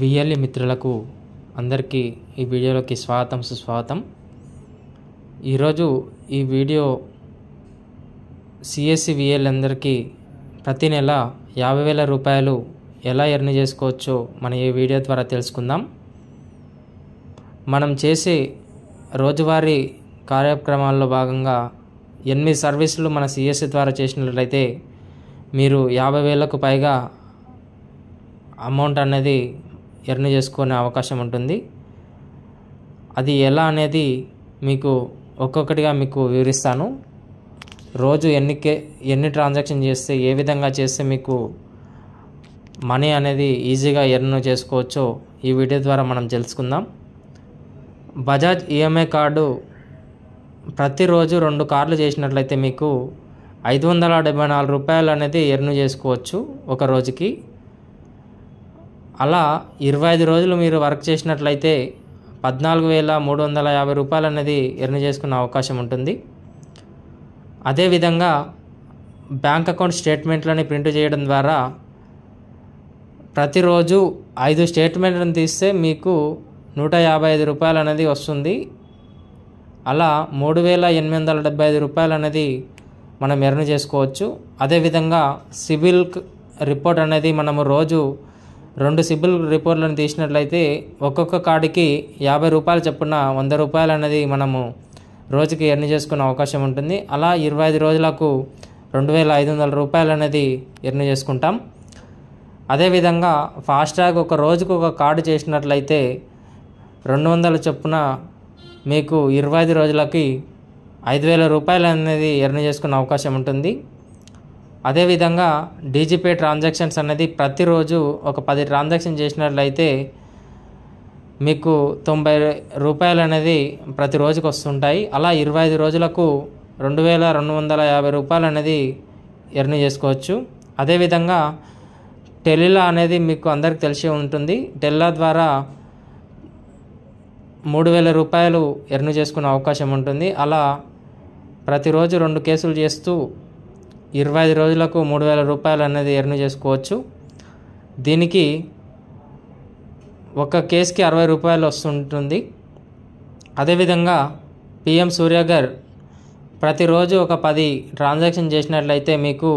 VLE మిత్రులకు అందరికీ ఈ వీడియోలోకి స్వాగతం సుస్వాగతం. ఈరోజు ఈ వీడియో సిఎస్సి విఎల్ అందరికీ ప్రతి నెల 50,000 రూపాయలు ఎలా ఎర్న్ చేసుకోవచ్చో మనం ఈ వీడియో ద్వారా తెలుసుకుందాం. మనం చేసే రోజువారీ కార్యక్రమాల్లో భాగంగా 8 సర్వీసులు మన సిఎస్సి ద్వారా చేసినట్లయితే మీరు 50,000కు పైగా అమౌంట్ అనేది ఎర్న్ చేసుకునే అవకాశం ఉంటుంది. అది ఎలా అనేది మీకు ఒక్కొక్కటిగా మీకు వివరిస్తాను. రోజు ఎన్ని ట్రాన్సాక్షన్ చేస్తే ఏ విధంగా చేస్తే మీకు మనీ అనేది ఈజీగా ఎర్న్ చేసుకోవచ్చో ఈ వీడియో ద్వారా మనం తెలుసుకుందాం. బజాజ్ ఈఎంఐ కార్డు ప్రతిరోజు 2 కార్లు చేసినట్లయితే మీకు 574 రూపాయలు అనేది ఎర్న్ చేసుకోవచ్చు ఒక రోజుకి. అలా 25 రోజులు మీరు వర్క్ చేసినట్లయితే 14,350 రూపాయలు అనేది ఎర్న్ చేసుకునే అవకాశం ఉంటుంది. అదేవిధంగా బ్యాంక్ అకౌంట్ స్టేట్మెంట్లని ప్రింట్ చేయడం ద్వారా ప్రతిరోజు 5 స్టేట్మెంట్లను తీస్తే మీకు 155 రూపాయలు అనేది వస్తుంది. అలా 3,875 రూపాయలు అనేది మనం ఎర్న్ చేసుకోవచ్చు. అదేవిధంగా సిబిల్ రిపోర్ట్ అనేది మనము రోజు 2 సిబిల్ రిపోర్ట్లను తీసినట్లయితే ఒక్కొక్క కార్డుకి 50 రూపాయలు చొప్పున 100 రూపాయలు అనేది మనము రోజుకి ఎర్న్ చేసుకునే అవకాశం ఉంటుంది. అలా 25 రోజులకు 2,500 రూపాయలు అనేది ఎర్న్ చేసుకుంటాం. అదేవిధంగా ఫాస్ట్రాగ్ ఒక రోజుకు ఒక కార్డు చేసినట్లయితే 200 చొప్పున మీకు 25 రోజులకి 5,000 రూపాయలు అనేది ఎర్న్ చేసుకునే అవకాశం ఉంటుంది. అదేవిధంగా డీజీపే ట్రాన్సాక్షన్స్ అనేది ప్రతిరోజు ఒక 10 ట్రాన్సాక్షన్ చేసినట్లయితే మీకు 90 రూపాయలు అనేది ప్రతి రోజుకి వస్తుంటాయి. అలా 25 రోజులకు 2,250 రూపాయలు అనేది ఎర్న్ చేసుకోవచ్చు. అదేవిధంగా టెలిలా అనేది మీకు అందరికి తెలిసే ఉంటుంది. టెలిలా ద్వారా 3,000 రూపాయలు ఎర్న్ చేసుకునే అవకాశం ఉంటుంది. అలా ప్రతిరోజు 2 కేసులు చేస్తూ 25 రోజులకు 3,000 రూపాయలు అనేది ఎర్న్ చేసుకోవచ్చు. దీనికి ఒక కేసుకి 60 రూపాయలు వస్తుంటుంది. అదేవిధంగా పిఎం సూర్యగర్ ప్రతిరోజు ఒక 10 ట్రాన్సాక్షన్ చేసినట్లయితే మీకు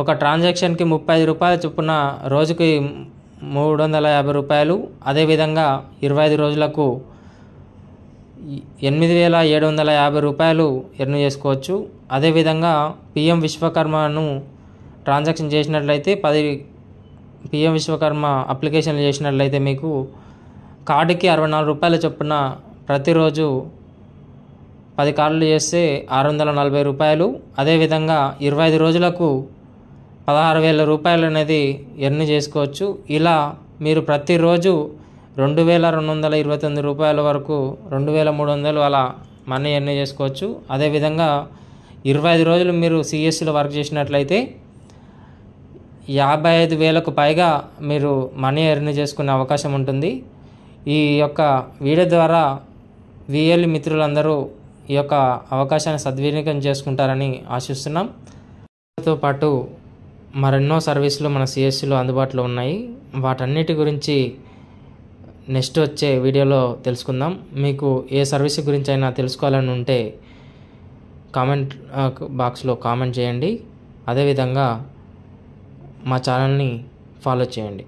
ఒక ట్రాన్సాక్షన్కి 35 రూపాయల చొప్పున రోజుకి 350 రూపాయలు. అదేవిధంగా 25 రోజులకు 8,750 రూపాయలు ఎర్న్ చేసుకోవచ్చు. అదేవిధంగా పిఎం విశ్వకర్మను ట్రాన్సాక్షన్ చేసినట్లయితే 10 పిఎం విశ్వకర్మ అప్లికేషన్లు చేసినట్లయితే మీకు కార్డుకి 64 రూపాయల చొప్పున ప్రతిరోజు 10 కార్డులు చేస్తే 640 రూపాయలు. అదేవిధంగా 25 రోజులకు 16,000 రూపాయలు అనేది ఎర్న్ చేసుకోవచ్చు. ఇలా మీరు ప్రతిరోజు 2,229 రూపాయల వరకు 2,300 అలా మనీ ఎర్న్ చేసుకోవచ్చు. అదేవిధంగా 25 రోజులు మీరు సిఎస్సిలో వర్క్ చేసినట్లయితే 55,000కు పైగా మీరు మనీ ఎర్న్ చేసుకునే అవకాశం ఉంటుంది. ఈ యొక్క వీడియో ద్వారా విఎల్ఈ మిత్రులందరూ ఈ యొక్క అవకాశాన్ని సద్వినియోగం చేసుకుంటారని ఆశిస్తున్నాం. తో పాటు మరెన్నో సర్వీసులు మన సిఎస్సిలో అందుబాటులో ఉన్నాయి. వాటన్నిటి గురించి నెక్స్ట్ వచ్చే వీడియోలో తెలుసుకుందాం. మీకు ఏ సర్వీస్ గురించి అయినా తెలుసుకోవాలని ఉంటే కామెంట్ బాక్స్లో కామెంట్ చేయండి. అదేవిధంగా మా ఛానల్ని ఫాలో చేయండి.